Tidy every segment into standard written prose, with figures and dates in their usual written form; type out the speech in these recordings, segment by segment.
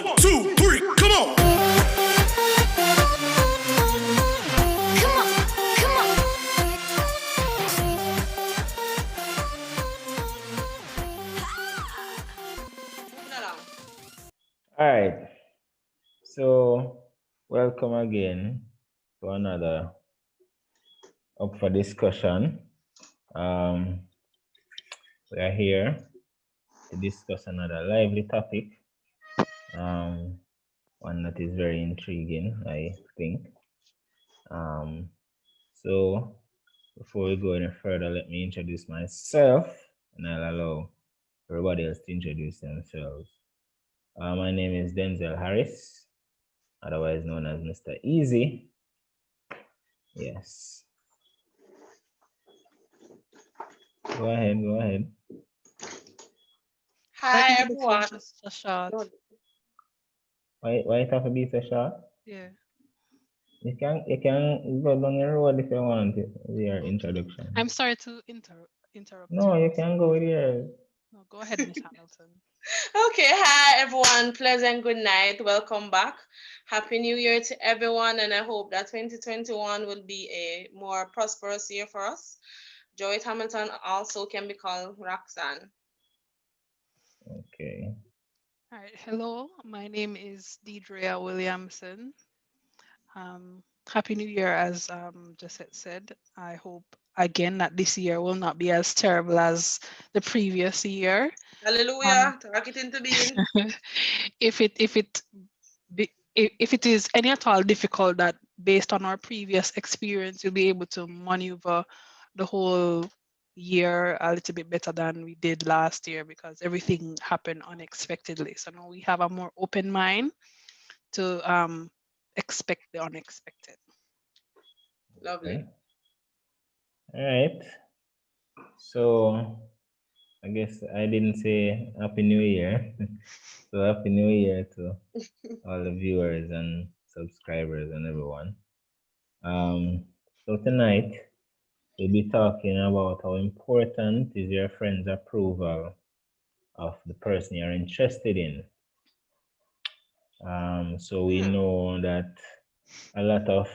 1, 2, 3, come on. All right. So, welcome again to another up for discussion. We are here to discuss another lively topic. One that is very intriguing, I think. So, before we go any further, let me introduce myself, and I'll allow everybody else to introduce themselves. My name is Denzel Harris, otherwise known as Mr. Easy. Yes. Go ahead. Hi everyone. Just a short. Why it have to be so short? Yeah. You can go down the road if you want it, with your introduction. I'm sorry to interrupt. No, you can go with yours. No, go ahead, Miss Hamilton. Okay, hi everyone. Pleasant good night. Welcome back. Happy New Year to everyone, and I hope that 2021 will be a more prosperous year for us. Joey Hamilton also can be called Roxanne. Okay. All right. Hello, my name is Deidrea Williamson. Happy New Year, as Josette said. I hope again that this year will not be as terrible as the previous year. Hallelujah. Talk it into being. If it is any at all difficult, that based on our previous experience, you'll be able to maneuver the whole year a little bit better than we did last year, because everything happened unexpectedly. So now we have a more open mind to expect the unexpected. Lovely. All right. So I guess I didn't say Happy New Year. So Happy New Year to all the viewers and subscribers and everyone. So tonight we'll be talking about how important is your friend's approval of the person you're interested in. So we know that a lot of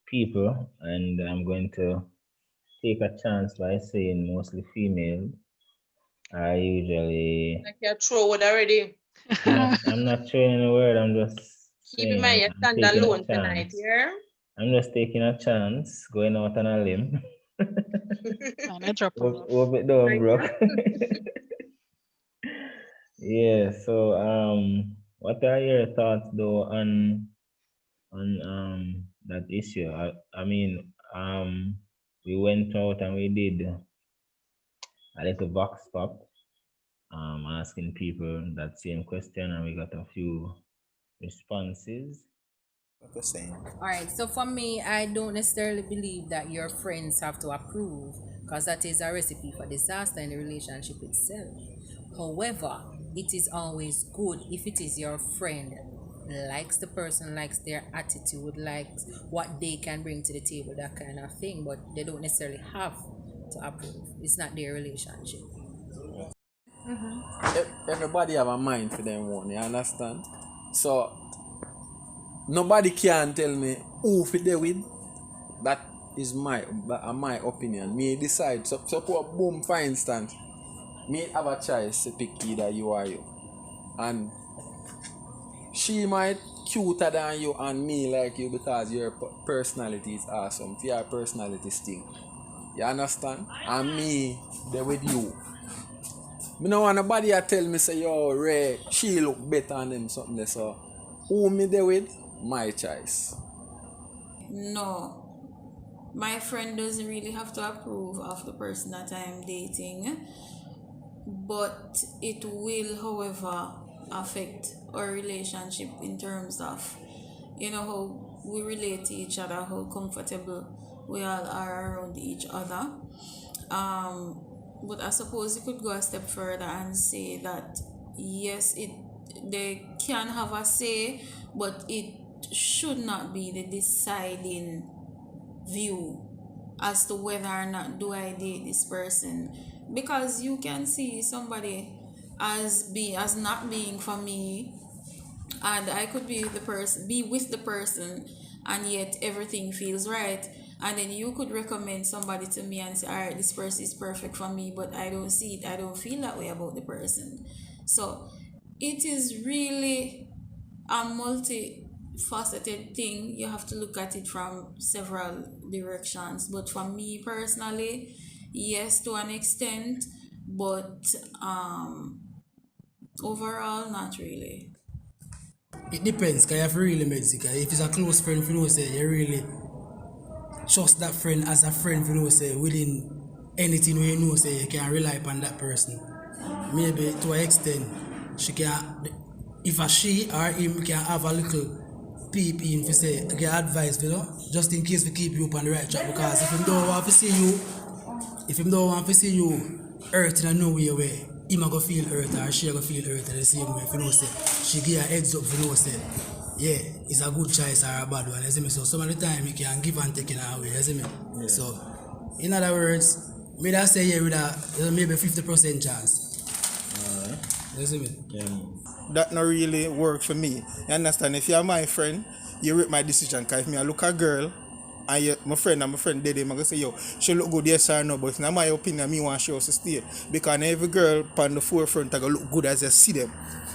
people, and I'm going to take a chance by saying mostly female, are usually. Like you're thrown already. I'm not throwing a word. I'm just Keep in saying mind you I'm stand taking alone a tonight, chance. yeah? I'm just taking a chance, going out on a limb. I drop off. Hope it don't broke. Yeah. So what are your thoughts though on that issue? I mean we went out and we did a little vox pop asking people that same question, and we got a few responses. What you're saying? All right, so for me, I don't necessarily believe that your friends have to approve, because that is a recipe for disaster in the relationship itself. However, it is always good if it is your friend likes the person, likes their attitude, likes what they can bring to the table, that kind of thing, but they don't necessarily have to approve. It's not their relationship. Everybody have a mind for them one, you understand? So nobody can tell me who fit there with. That is my opinion. Me decide. So boom, for instance, me have a choice to pick either you or you. And she might cuter than you and me like you because your personality is awesome. Your personality sting. You understand? And me there with you. Me no want nobody to tell me say yo Ray, she look better than them something there. So who me there with? My choice. No, my friend doesn't really have to approve of the person that I'm dating, but it will, however, affect our relationship in terms of, how we relate to each other, how comfortable we all are around each other. But I suppose you could go a step further and say that yes, they can have a say, but it should not be the deciding view as to whether or not do I date this person, because you can see somebody as not being for me and I could be with the person, and yet everything feels right. And then you could recommend somebody to me and say, all right, this person is perfect for me, but I don't see it, I don't feel that way about the person. So it is really a multifaceted thing. You have to look at it from several directions. But for me personally, yes, to an extent, but overall, not really. It depends, because you have to really make it. If it's a close friend, if you know, say, you really trust that friend as a friend, if you know, say, within anything where you know, say, you can rely upon that person. Maybe to an extent, she can, if a she or him can have a little peep in, for say, get advice, you know, just in case we keep you up on the right track. Because if him don't want to see you, hurt in a no way, him a go feel hurt or she a go feel hurt the same way, if you know, say, she give a heads up, if you know, say, yeah, it's a good choice or a bad one, you see me? So some of the time, you can give and take in a way, you see me? Yeah. So, in other words, me that say yeah with a maybe 50% chance. You see me? Yeah. That not really work for me. You understand? If you're my friend, you rate my decision. Because if me I look a girl and you, my friend dead, I'm gonna say, yo, she look good, yes or no. But in my opinion, me want she also stay. Because every girl on the forefront I go look good as you see them.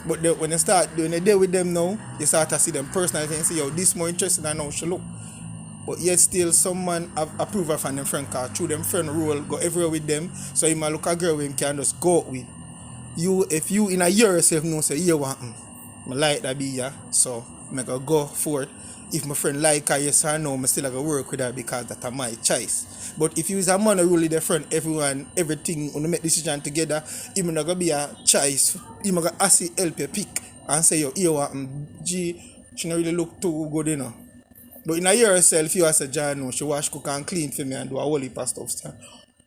But when you start doing a day with them now, you start to see them personally and say, yo, this more interesting than how she look. But yet still someone approve of them friend, cause through them friend rule go everywhere with them. So you might look a girl with him can just go out with. You if you in a year yourself know say you want I like that be ya, so I go for it. If my friend like her, yes or no, I still go work with her because that's my choice. But if you is a man who really different, everything when you make decision together, even not gonna be a choice. Even gonna ask you help you pick and say yo, you want G, she not really look too good, you know. But in a year herself, you as a John, she wash, cook and clean for me and do a whole heap of stuff. So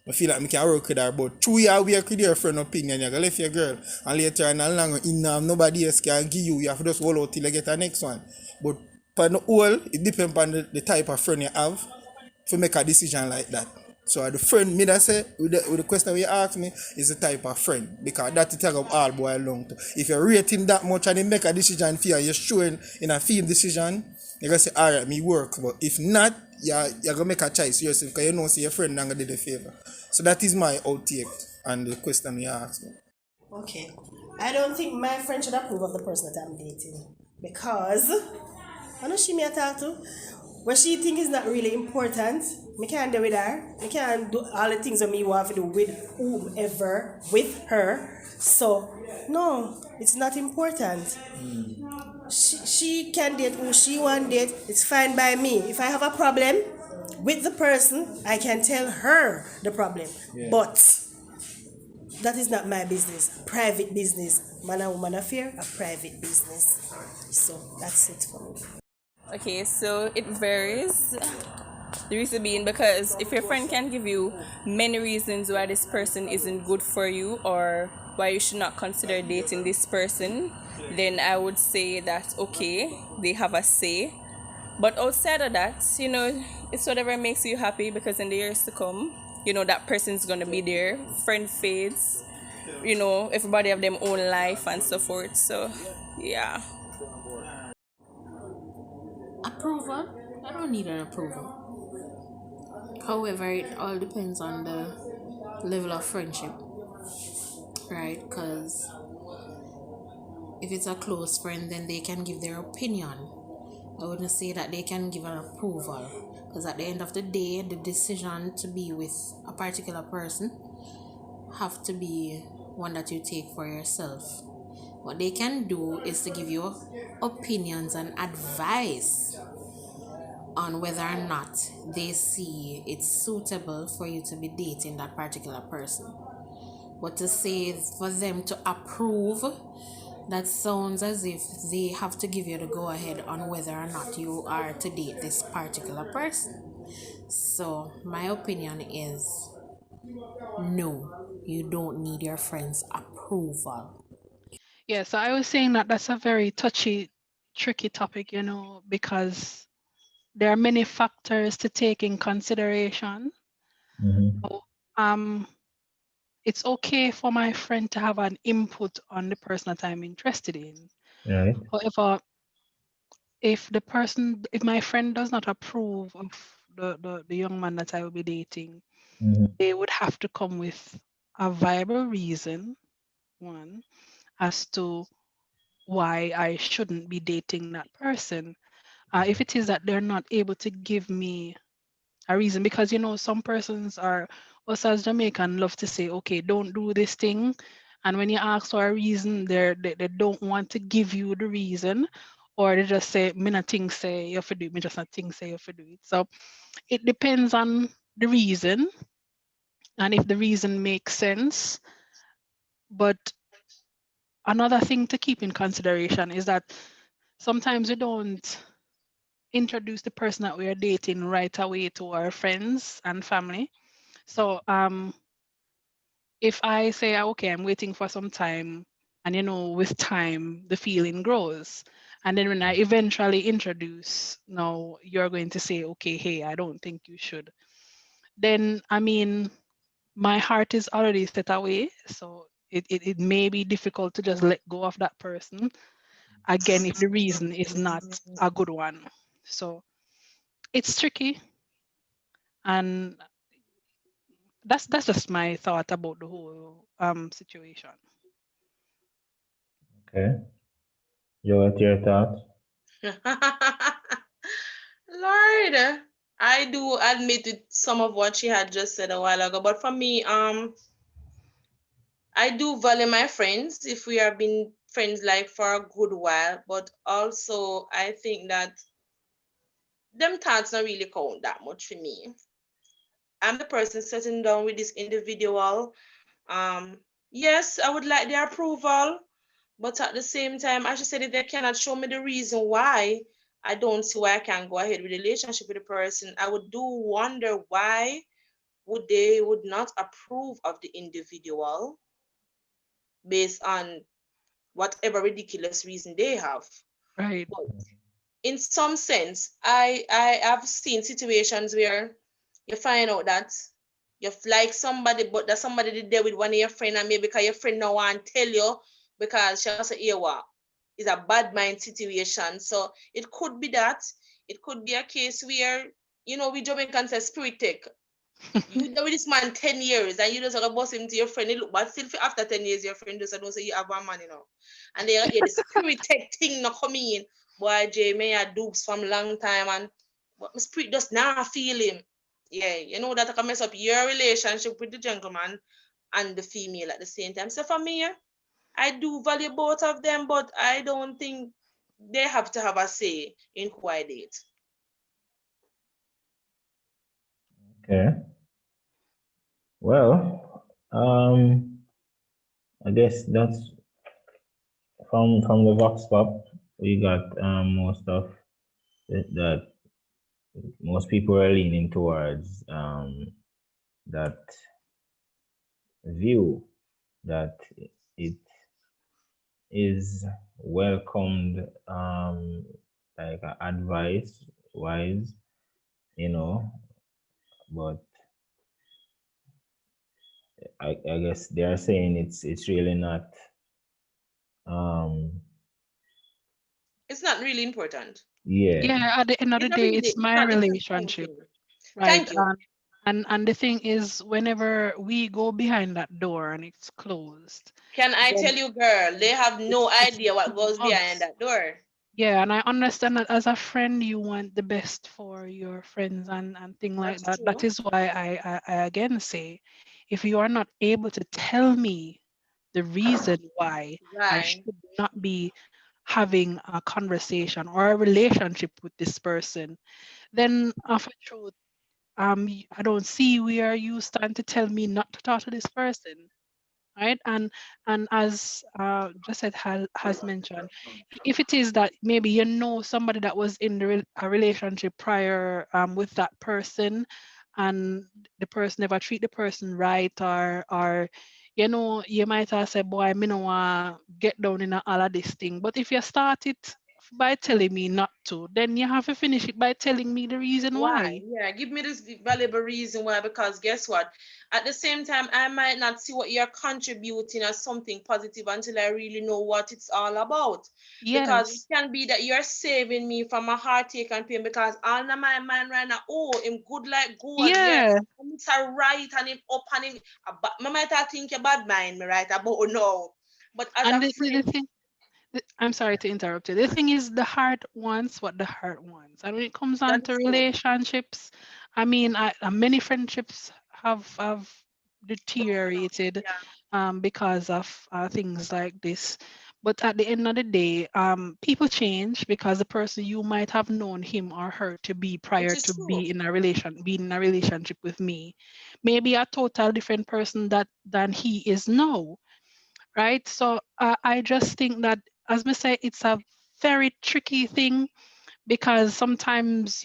I feel like I can work with her. But 2 years we with your friend opinion, you're going to leave your girl. And later on, nobody else can give you. You have to just hold out till you get the next one. But for the whole, it depends on the type of friend you have to make a decision like that. So the friend, me that say, with the question you ask me, is the type of friend. Because that it take up all boy long to. If you're rating that much and they make a decision for you, you're showing in a film decision, you're going to say, all right, me work. But if not, you're going to make a choice yourself because you know see your friend not going to do the favor. So that is my outtake on the question you asked me. Okay. I don't think my friend should approve of the person that I'm dating. Because I know she may talk to. What she think is not really important, me can't do with her. Me can't do all the things that me want to do with whomever, with her. So, no, it's not important. She can date who she want date. It's fine by me. If I have a problem with the person, I can tell her the problem. Yeah. But that is not my business. Private business. Man and woman affair, a private business. So that's it for me. Okay, so it varies. The reason being because if your friend can give you many reasons why this person isn't good for you or why you should not consider dating this person, then I would say that okay, they have a say. But outside of that, you know, it's whatever makes you happy because in the years to come, you know, that person's gonna be there. Friend fades, you know, everybody have their own life and so forth. So yeah. Approval? I don't need an approval. However, it all depends on the level of friendship, right? Because if it's a close friend, then they can give their opinion. I wouldn't say that they can give an approval, because at the end of the day, the decision to be with a particular person have to be one that you take for yourself. What they can do is to give you opinions and advice on whether or not they see it's suitable for you to be dating that particular person. But to say for them to approve, that sounds as if they have to give you the go-ahead on whether or not you are to date this particular person. So my opinion is no, you don't need your friend's approval. Yeah, so I was saying that that's a very touchy, tricky topic, you know, because there are many factors to take in consideration. So, it's okay for my friend to have an input on the person that I'm interested in. Right. However, if my friend does not approve of the young man that I will be dating, they would have to come with a viable reason, one, as to why I shouldn't be dating that person. If it is that they're not able to give me a reason, because some persons are, us as Jamaican, love to say, okay, don't do this thing. And when you ask for a reason, they don't want to give you the reason, or they just say, me not think say you have to do it, me just not think say you have to do it. So it depends on the reason and if the reason makes sense. But another thing to keep in consideration is that sometimes we don't introduce the person that we are dating right away to our friends and family. So if I say, okay, I'm waiting for some time, and with time, the feeling grows. And then when I eventually introduce, now you're going to say, okay, hey, I don't think you should. Then, my heart is already set away. So it may be difficult to just let go of that person. Again, if the reason is not a good one. So it's tricky. And that's just my thought about the whole situation. Okay. Joe, what's your thoughts? Lord, I do admit to some of what she had just said a while ago, but for me, I do value my friends if we have been friends like for a good while, but also I think that them thoughts don't really count that much for me. I'm the person sitting down with this individual. Um, yes, I would like their approval, but at the same time, as you said, if they cannot show me the reason why, I don't see why I can't go ahead with the relationship with the person. I would do wonder why would not approve of the individual based on whatever ridiculous reason they have. Right. But in some sense, I have seen situations where you find out that you like somebody, but that somebody did there with one of your friend, and maybe because your friend no want tell you because she also hear what is a bad mind situation. So it could be that. It could be a case where we Jamaicans say spirit take. You know with this man 10 years and you just like boss him to your friend. Look, but still after 10 years, your friend just don't say you have one man. And they yeah, the spirit take thing not coming in. Boy, Jay may have dupes from long time and but my spirit does not feel him. Yeah, that I can mess up your relationship with the gentleman and the female at the same time. So for me, I do value both of them, but I don't think they have to have a say in who I date. Okay. Well, I guess that's from the Vox Pop. We got most of that most people are leaning towards that view that it is welcomed like advice wise, but I guess they are saying it's really not It's not really important. yeah. At the end of the It's not day, really, it's it's my not, it's not relationship, counting. right? Thank you. And the thing is, whenever we go behind that door and it's closed, Can I then tell you, girl, they have no it's idea what goes between behind us. that door. Yeah, and I understand that as a friend, you want the best for your friends and thing like That's that. That true. is why I again say, if you are not able to tell me the reason why I Right. should not be having a conversation or a relationship with this person, then of a truth, I don't see where you stand to tell me not to talk to this person, right? And as Josette has mentioned, if it is that maybe somebody that was in a relationship prior with that person, and the person never treat the person right, or you might have said, boy, me no want get down in all of this thing. But if you start it by telling me not to, then you have to finish it by telling me the reason Why? why. Yeah, give me this valuable reason why. Because guess what? At the same time, I might not see what you're contributing as something positive until I really know what it's all about. Because it Yes. can be that you're saving me from a heartache and pain. Because all in my mind right now, oh, him good like gold, yeah. Yeah. And it's a right and him up and him. I might have think you bad mind me right about no. But as And a the friend, thing, I'm sorry to interrupt you. The thing is, the heart wants what the heart wants. And when it comes that on to is true. relationships, I mean, many friendships have deteriorated Yeah, because of things like this. But at the end of the day, people change because the person you might have known him or her to be which prior is to true. being in a relationship with me, maybe a total different person than he is now, right? So I just think that, as we say, it's a very tricky thing because sometimes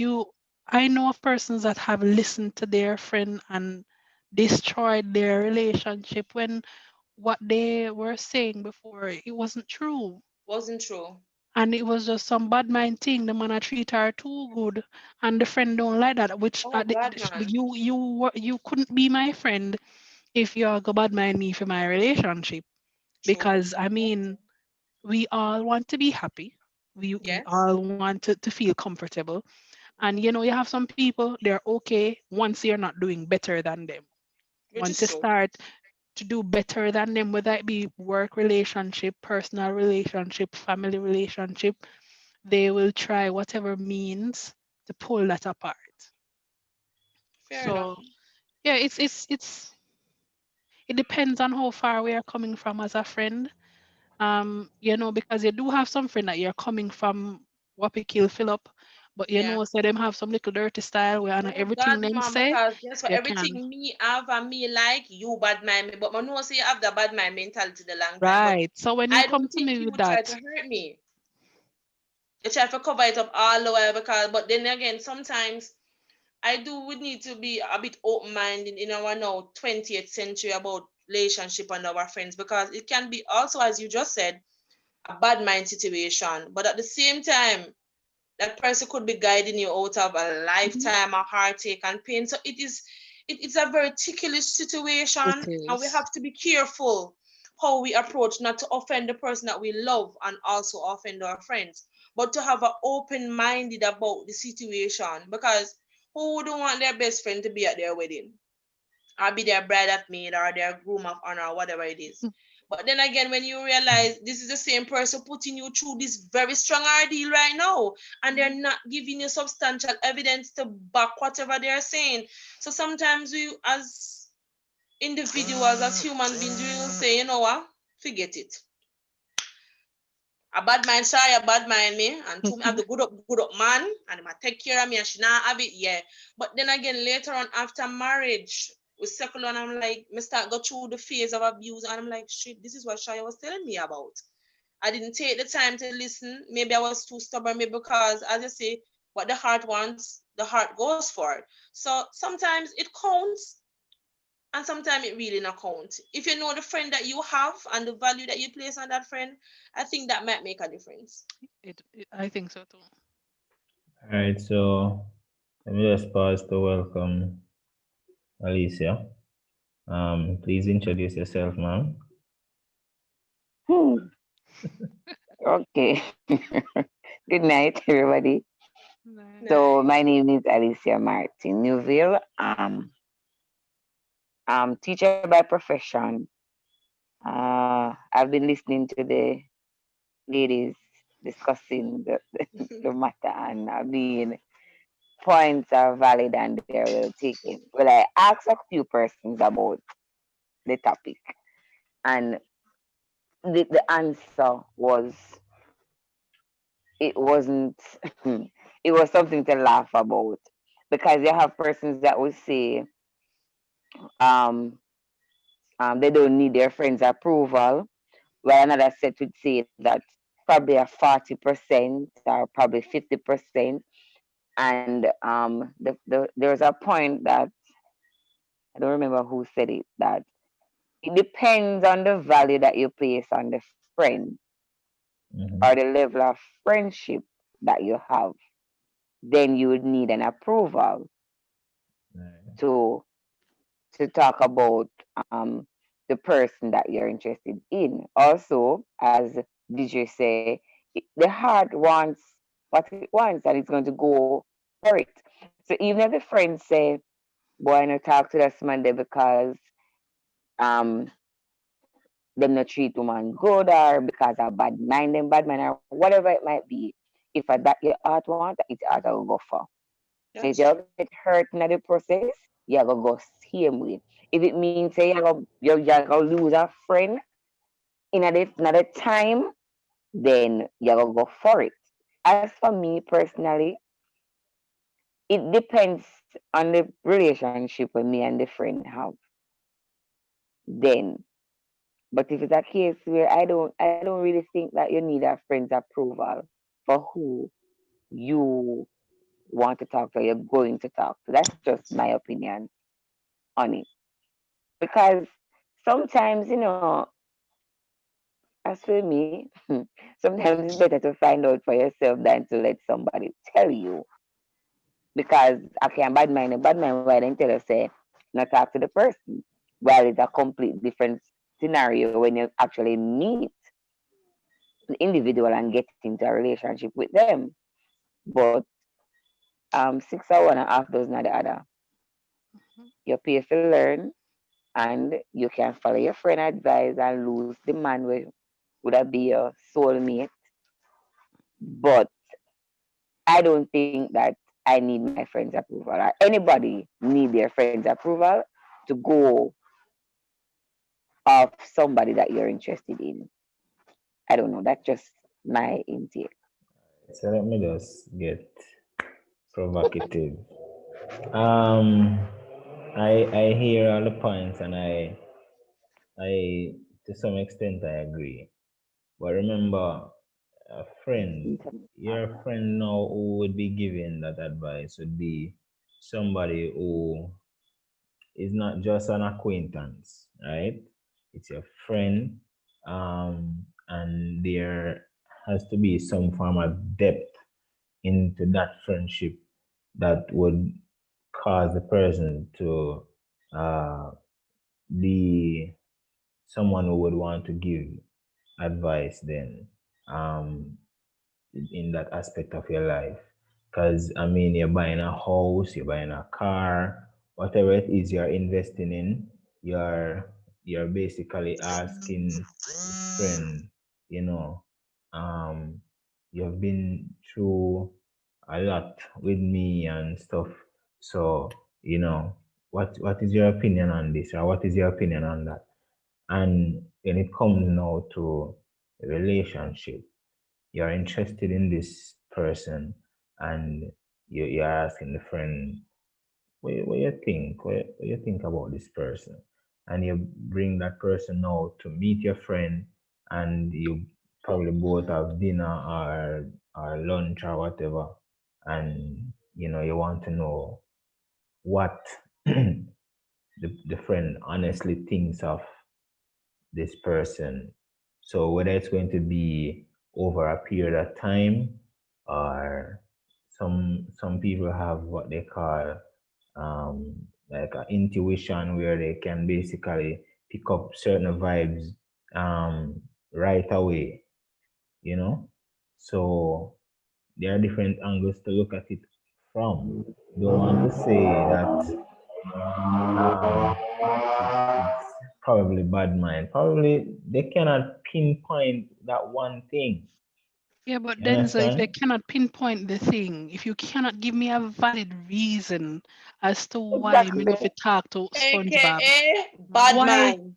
I know of persons that have listened to their friend and destroyed their relationship when what they were saying before it wasn't true. Wasn't true. And it was just some bad mind thing. The man a treat her too good, and the friend don't like that. Which Oh God, man. you couldn't be my friend if you go bad mind me for my relationship, True. because I mean we all want to be happy. We Yes, all want to feel comfortable. And you have some people, they're okay once you're not doing better than them. which Once is you true. start to do better than them, whether it be work relationship, personal relationship, family relationship, they will try whatever means to pull that apart. Fair enough. So yeah, it depends on how far we are coming from as a friend. Because you do have some friend that you're coming from Wappy Kill Philip, but Yeah. say them have some little dirty style where Oh everything God, them man, say, because guess what? you can. Everything me have and me like you bad mind me, but I know say you have the bad mind mentality the long time. But Right. So when you I come don't to think me you with would try that, to hurt me. You try to cover it up all the way because but then again, sometimes I do would need to be a bit open-minded in our now 20th century about relationship and our friends because it can be also, as you just said, a bad mind situation. But at the same time, that person could be guiding you out of a mhm, lifetime of heartache and pain. So it's a very ticklish it situation, and we is. have to be careful how we approach not to offend the person that we love and also offend our friends, but to have an open minded about the situation because who wouldn't want their best friend to be at their wedding? Or be their bride of maid or their groom of honor or whatever it is. But then again, when you realize this is the same person putting you through this very strong ordeal right now, and they're not giving you substantial evidence to back whatever they're saying. So sometimes we, as individuals, as human beings, we will say, you know what, forget it. A bad mind shy, a bad mind me, and to me have the good up man, and he might take care of me, and she not have it, yeah. But then again, later on after marriage, we settle and I'm like, me start go through the phase of abuse, and I'm like, shit, this is what Shaya was telling me about. I didn't take the time to listen. Maybe I was too stubborn, maybe because, as you say, what the heart wants, the heart goes for. So sometimes it counts, and sometimes it really not count. If you know the friend that you have and the value that you place on that friend, I think that might make a difference. I think so too. All right, so let me just pause to welcome Alicia. Please introduce yourself, ma'am. Hmm. Okay. Good night, everybody. Right. So Nice. my name is Alicia Martin Newville. I'm teacher by profession. I've been listening to the ladies discussing the matter, and I mean points are valid and they're well taken. Well, I asked a few persons about the topic, and the answer was it wasn't it was something to laugh about, because you have persons that would say um, they don't need their friends approval, while another set would say that probably a 40% or probably 50%. And there's a point that I don't remember who said it, that it depends on the value that you place on the friend. or the level of friendship that you have, then you would need an approval Right. to talk about the person that you're interested in. Also, as DJ say, the heart wants what it wants and it's going to go for it. So even if the friends say, boy, I not talk to this man there because um them not treat woman good or because I bad mind or whatever it might be. If I that your heart want, it's heart I will go for. So if Yes. you get hurt in the process, you're gonna go same way. If it means say you're gonna lose a friend in another time, then you're gonna go for it. As for me personally, it depends on the relationship with me and the friend have. Then, but if it's a case where I don't really think that you need a friend's approval for who you want to talk to, you're going to talk to. That's just my opinion on it. Because sometimes, as for me, sometimes it's better to find out for yourself than to let somebody tell you. Because I can't bad mind why then tell you say not talk to the person. Well, it's a complete different scenario when you actually meet the individual and get into a relationship with them. But six or one and half dozen of the other. You pay to learn and you can follow your friend advice and lose the man with would that be your soulmate. But I don't think that I need my friend's approval or anybody need their friend's approval to go off somebody that you're interested in. I don't know. That's just my intake. So let me just get provocative. Um, I hear all the points, and I to some extent I agree. But remember, a friend, your friend now who would be giving that advice would be somebody who is not just an acquaintance, right? It's your friend, and there has to be some form of depth into that friendship that would cause the person to uh, be someone who would want to give advice then, um, in that aspect of your life. Because I mean, you're buying a house, you're buying a car, whatever it is you're investing in, you're you're basically asking this friend, you know, um, you've been through a lot with me and stuff. So, what is your opinion on this, or what is your opinion on that? And when it comes now to a relationship, you're interested in this person, and you're asking the friend, what you think? What you think about this person? And you bring that person out to meet your friend, and you probably both have dinner or lunch or whatever, and you want to know what the friend honestly thinks of this person. So whether it's going to be over a period of time, or some people have what they call um, like an intuition, where they can basically pick up certain vibes um, right away, you know. So there are different angles to look at it from. Don't want to say that it's probably bad mind. Probably they cannot pinpoint that one thing. Yeah, but You then, so if they understand? cannot pinpoint the thing, if you cannot give me a valid reason as to why me Exactly. not fit talk to SpongeBob, AKA bad why man.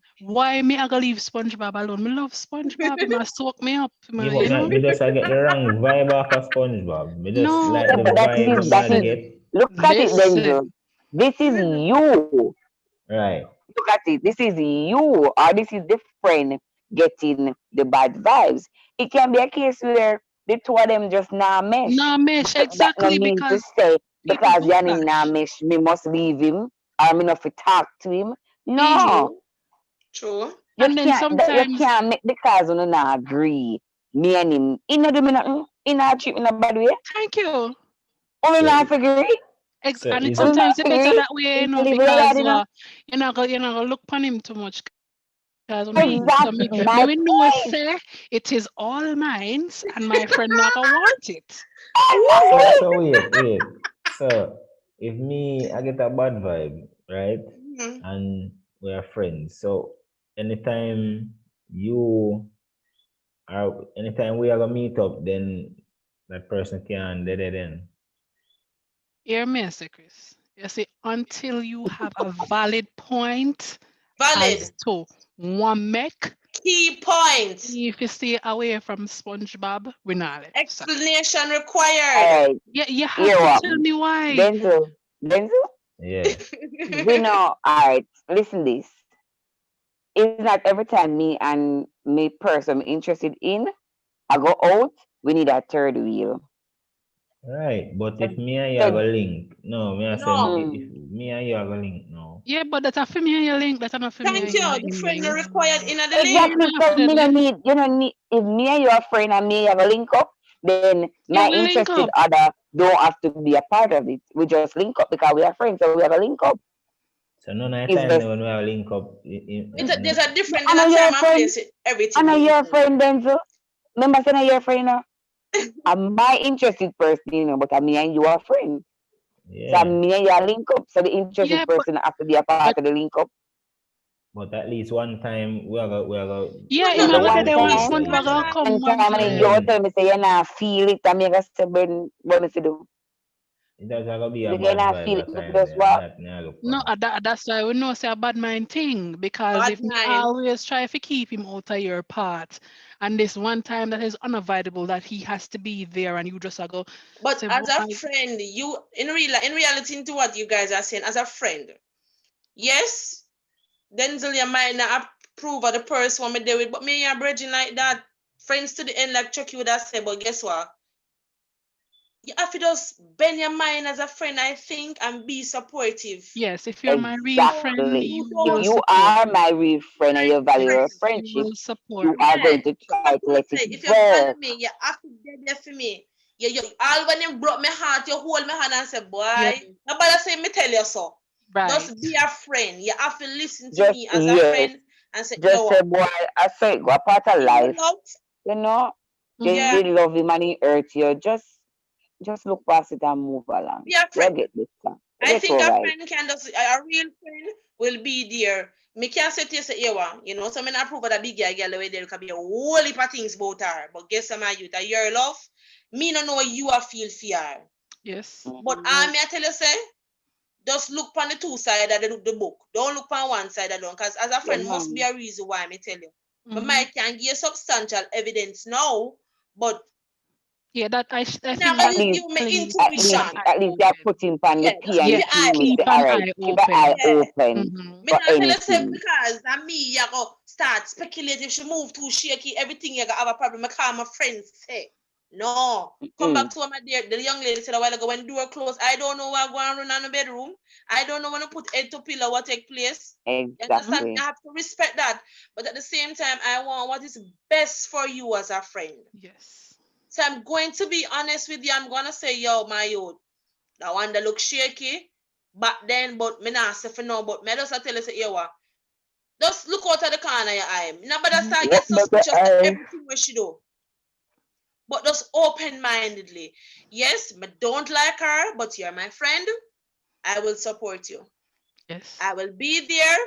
me I gonna leave SpongeBob alone? Me love SpongeBob. He must soak me up. Yeah, Me, but you know? me just I get the wrong vibe off of SpongeBob. Me just No, like Yeah, the but that vibe the is that man is listen, get. look at it, listen. Denzel. This is you. Right. Look at it. This is you, or this is the friend getting the bad vibes. It can be a case where the two of them just not mesh. Nah, mesh But that no exactly mean to because say people because do Yanni not clash. mesh, me must leave him or me not fi talk to him. No, True. True. you And then can't. You sometimes, can't make because you not agree. me and him, he not do me nothing. He not treat me in a bad way. Thank you. Only So, not figure it. so And it's is it Only not sometimes it's figure better it. that way, He live with a because yard, you're not gonna look upon him too much. Because so Exactly me my we know point. say it is all mine, and my friend not gonna want it. so wait. So if me I get a bad vibe, right? Mhm. And we are friends. So anytime you anytime we are gonna meet up, then that person can then. Hear me, say, Chris. You see, until you have a valid point Valid. as to one make, Key point. if you stay away from SpongeBob, we not let you, sir. Explanation required. Alright, Yeah, you have hear to what? tell me why. Denzel. Yeah. We know, alright, listen this. It's not every time me and me person I'm interested in, I go out, we need a third wheel. Right. But if me and you So, are gonna link, no, me I say No. if me and you are gonna link, no. Yeah, but that's a for me and your link. That's not for me Thank and you. your The friend link. required in the link. exactly, because me don't need, you don't need, if me and you are friend and me have a link up, then Yeah, my we link interested up. other don't have to be a part of it. We just link up because we are friends, so we have a link up. So none of the It's time best. when we are link up There's a different I know in a you're a time and friend. place. I Everything. know you're a friend, Denzel. Remember saying you're a friend now? I'm my interested person, but me and you are friends. So yeah. me and you are link up. So the interested Yeah, but person have to be a part of the link up. But at least one time we are gonna yeah, The imagine one the one time, SpongeBob gonna come one one time, and time. you tell me say you not feel it, and me gonna say what me fi do. it does gonna be a You bad cannot vibe feel at it, me time just there, and walk. that me I look No, for. that's why we know say a bad mind thing. Because Bad if me mind. always try to keep him out of your part, and this one time that is unavoidable that he has to be there, and you just go. But Say, as a "Boy, friend, you in reality into what you guys are saying, as a friend, yes, Denzel you might not approve of the person what me deal with, but me and bridging like that, friends to the end, like Chucky would have said, but guess what? You have to just bend your mind as a friend, I think, and be supportive. yes, if you're my real friend, Exactly. you If will don't you support are me. my real friend and you value friend. your Yes, you friendship, will you support me. are Yeah. going to So try I to let say, it if you value work. me, you have to be there for me. You all when you broke my heart, you hold my hand and say, boy, Yeah, nobody say me tell you so. right. Just be a friend. You have to listen to Just me as a yes. friend and say, Just yo, say, boy, I saw it go a part of in your life. love, You know, you Mm-hmm. yeah, did love him and he hurt you. Just look past it and move along. be a You'll friend. get this time. You I get think all a right. friend can just a real friend will be there. Me can't say to you say, so me not approve of that big girl the way there could be a whole heap of things about her. But guess what, my youth, your love, me no know you are feel fear. Yes. But I may tell you say, just look on the two sides of the book. Don't look on one side alone. Because as a Yeah, friend must be man. a reason why me tell you. But Mm-hmm. might can give you substantial evidence now, but Yeah, that I me think not gonna At that just least, give me telling is at keep least, an intuition. eye at least they're open. putting on the Yeah, P just and keep Yeah, your eye Q. keep Say, open. all an right, eye keep an eye open. Yeah. open Mm-hmm. Me for not tell you say anything. because that me you go start speculate if she move too shaky, everything you gonna have a problem. I call my friends say. No. Come back Mm. to what my dear the young lady said a while ago when door closed. I don't know what going on in the bedroom. I don't know when to put head to pillow what take place. You Mm-hmm. understand? Exactly. You have to respect that. But at the same time, I want what is best for you as a friend. Yes. So I'm going to be honest with you. I'm gonna say, yo, my youth, that one that look shaky back then, but me not say for now, but me just tell you say, yo, what? Just look out of the corner of your eye. Nobody Mm-hmm. start Look get better suspicious of eye. everything we she do. But just open-mindedly. Yes, me don't like her, but you're my friend. I will support you. Yes. I will be there.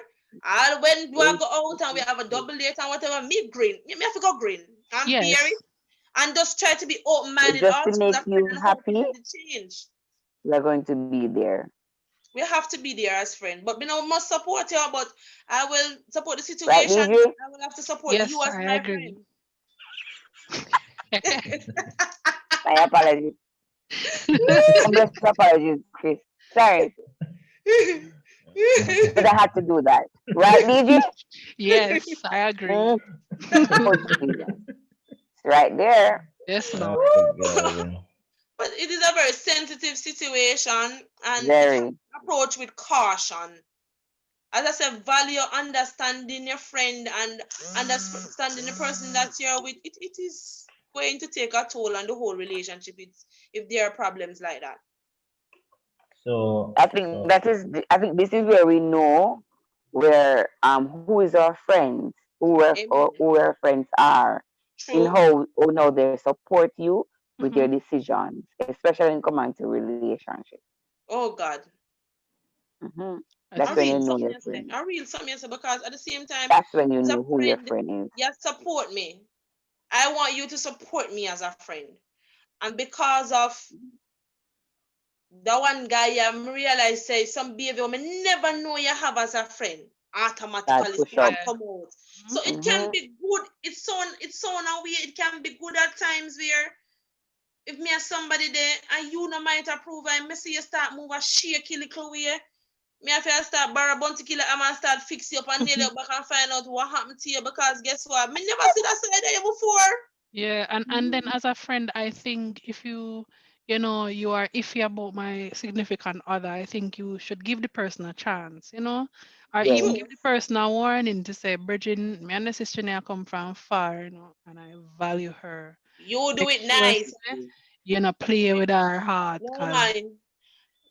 I'll when we go out and we have a double date and whatever, me green. Me have to go green and bear Yes. it and just try to be open-minded Just to also as make a friend you and hope happy, for the change. you're going to be there. We have to be there as friends. But we must support you, but I will support the Right, situation. DJ? I will have to support you Yes, as I my agree. My apologies. Humblest apologies, Chris. Sorry, friend. but I had to do that. Right, DJ? Yes, I agree. Mm. Oh, Jesus. It's right there. Yes, Oh Lord. God. But it is a very sensitive situation and it has to Very. be approached with caution. As I said, value understanding your friend and understanding the person that you're with. It is going to take a toll on the whole relationship if there are problems like that. So I think I think this is where we know where who is our friends, Amen. who our friends are, in True. how they support you with Mhm. your decisions, especially in coming to relationship. Oh God. hmm I That's I think when you real so. know something your you say. friend. I real something you say because at the same time, That's when you as a know who your friend, friend is. you support me. I want you to support me as a friend. And because of that one guy, I realize say some behavior I never know you have as a friend That automatically push start up. Yeah. come out. So Mhm. it can hmm be good. It's so now way it can be good at times where if me as somebody there and you no might approve and me see you start move a shaky little way, me have to start borrow bounty killer and start fix you up and nail you back and find out what happened to you because guess what? Me never see that side of you before. Yeah, and then as a friend, I think if you are iffy about my significant other, I think you should give the person a chance, or even Yes. give True. the person a warning to say, Bridget, me and the sister now come from far, and I value her. You do Make it sure nice. say, you know play with her heart, No cause man.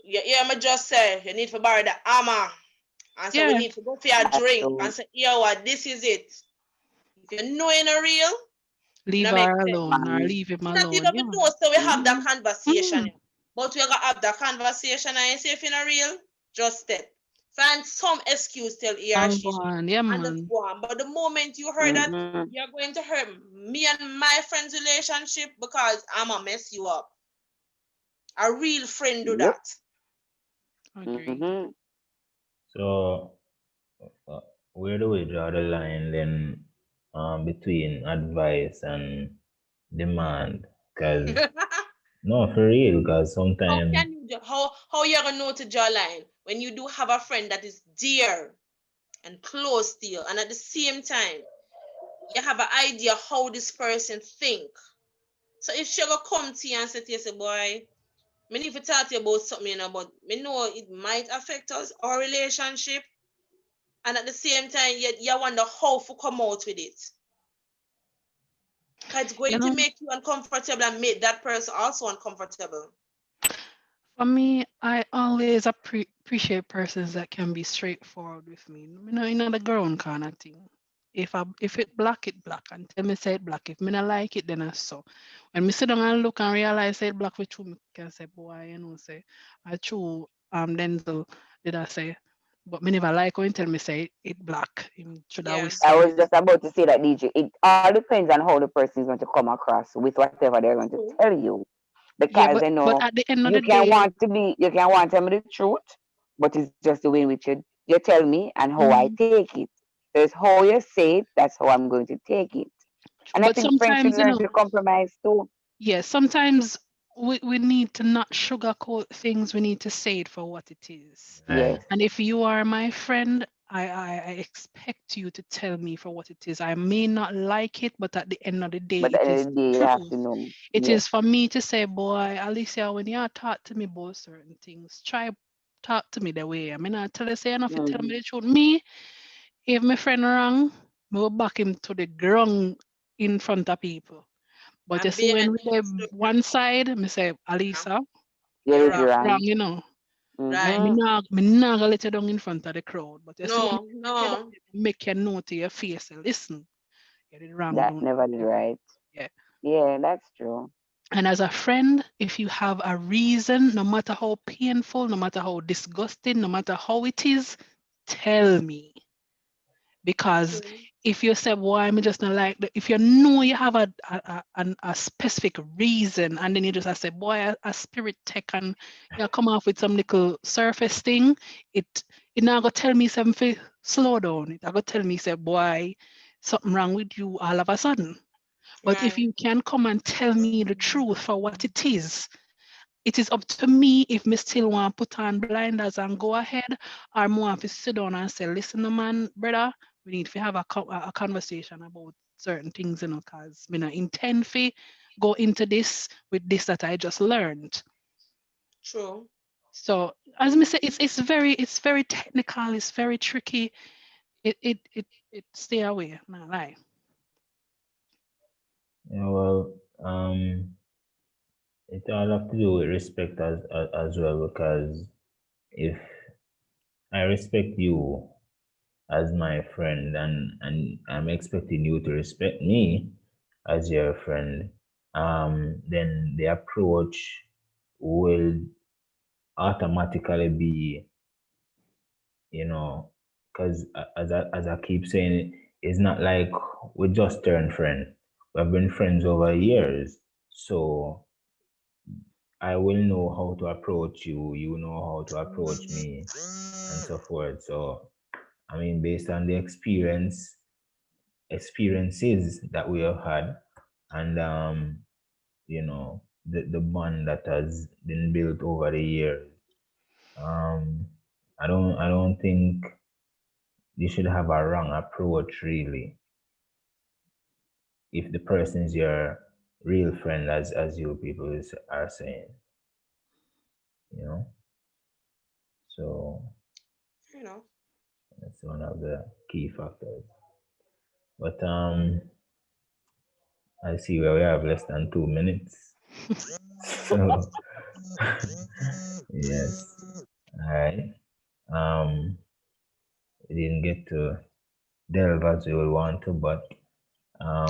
Yeah, me just say you need to borrow the hammer. And so we yeah, need to go for a That's drink so and say, yeah, what this is it. If you know in a real, it leave don't make her sense. alone or man. leave him Not alone. even Yeah. know so we have that hmm conversation. Mm, But we gotta have that conversation and you say if in a real, just step. Find some excuse till he or and she go on, yeah, and just man. go on. But the moment you heard that hmm you're going to hurt me and my friend's relationship because I'ma mess you up. A real friend do Yep. that. Agreed. hmm so uh, where do we draw the line then between advice and demand? Because no, for real, because How sometimes can you how you gonna know to draw a line when you do have a friend that is dear and close to you, and at the same time you have an idea how this person think. So if she go come to you and say to you, say, boy, me need to talk to you about something, but me know it might affect us, our relationship, and at the same time you wonder how to come out with it. Because it's You going to know, make you uncomfortable and make that person also uncomfortable. for me, I always appreciate persons that can be straightforward with me. The ground kind of thing. If it black and tell me say it black. If me not like it, then I so. When me sit down and look and realize say it black with true, me can say, boy, say I true Denzel did I say, but me never like when tell me say it black. Him should Yeah. always I say was just about to say that, DJ. It all depends on how the person is going to come across with whatever they're going to True. tell you. yeah, Because but at the end of you the can day, you can want to tell me the truth, but it's just the way in which you tell me and how I mhm, take it. There's how you say it, that's how I'm going to take it. And I but think friends should sometimes learn to compromise too. yeah, sometimes we need to not sugarcoat things. We need to say it for what it is. right. Yes. And if you are my friend, I expect you to tell me for what it is. I may not like it, but at the end of the day, But at it the end is of the the day, you have to truth. know. It Yes. is for me to say, boy, Alicia, when you talk to me about certain things, try talk to me the way. I mean, I tell you, say enough, you tell hmm me the truth. Me, if my friend wrong, me will back him to the ground in front of people. But you And see, being when we an have one side, me say, yeah, Alisa, Get you're it wrong. wrong, wrong. Right. hmm Me not gonna let you down in front of the crowd. But you see, when No, you let you down, no. make you know to your face, say, listen, get it wrong, That don't never do did it. right. Yeah. Yeah, that's true. And as a friend, if you have a reason, no matter how painful, no matter how disgusting, no matter how it is, tell me. Because True. if you say, "Why I'm just not like that," if you know you have a specific reason, and then you just say, "Boy, a spirit tech," and you come off with some little surface thing, it not gonna tell me something. Slow down. It gonna tell me, say, "Boy, something wrong with you," all of a sudden. But if Right. you can come and tell me the truth for what it is up to me if me still want to put on blinders and go ahead, or more if sit down and say, listen, no man, brother, we need to have a conversation about certain things, because me not intend to go into this with this that I just learned. True. So as me say, it's very technical, it's very tricky. It stay away, not lie. Yeah, well, Um, it all have to do with respect as well, because if I respect you as my friend, and I'm expecting you to respect me as your friend, then the approach will automatically be, because as I keep saying, it's not like we just turned friend. We've been friends over years, so I will know how to approach you. You know how to approach me, and so forth. So, I mean, based on the experiences that we have had, and the bond that has been built over the years. I don't think you should have a wrong approach, really, if the person is your real friend, as you people are saying, you know. So You know. that's one of the key factors. But I see where we have less than 2 minutes. So yes. All right. We didn't get to delve as we would want to, but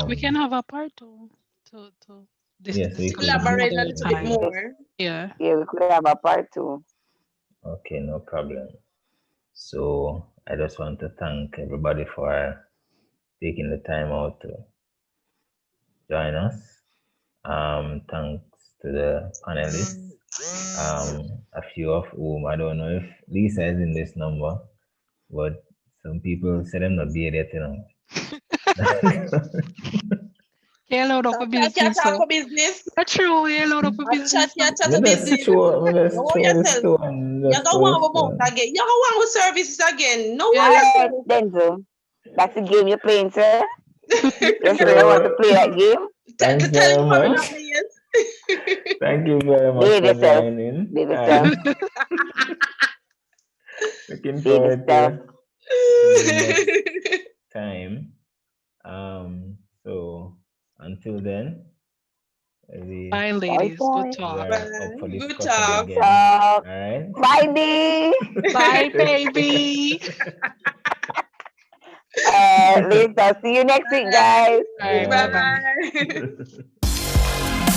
We can have a part two to yes, we could discuss Elaborate a another little bit time. more. Yeah. Yeah, we could have a part 2. Okay, no problem. So I just want to thank everybody for taking the time out to join us. Thanks to the panelists. A few of whom I don't know if Lisa is in this number, but some people say them not be it, Yeah, load up a Chat here business. talk So for business. that's true. Yeah, load up a And chat business. here chat Me a just business. throw You the yourself. stone. You Just go throw the on with stone. mouth again. You go on with services again. No Yeah. one Alright, yourself. Denzel. That's the game you're playing, sir. Yes, So sir. I want to play that game. thanks Tell very him what much. not yes. Thank you very much Behave for yourself. joining. Behave yourself. Looking Behave forward yourself. to the next time. So until then, we Bye, Bye, ladies. Good bye. talk. are up for Good discussion talk. Good again. talk. All right. Bye, D. Bye, baby. Lisa, see you next week, guys. All right. All Bye bye. right.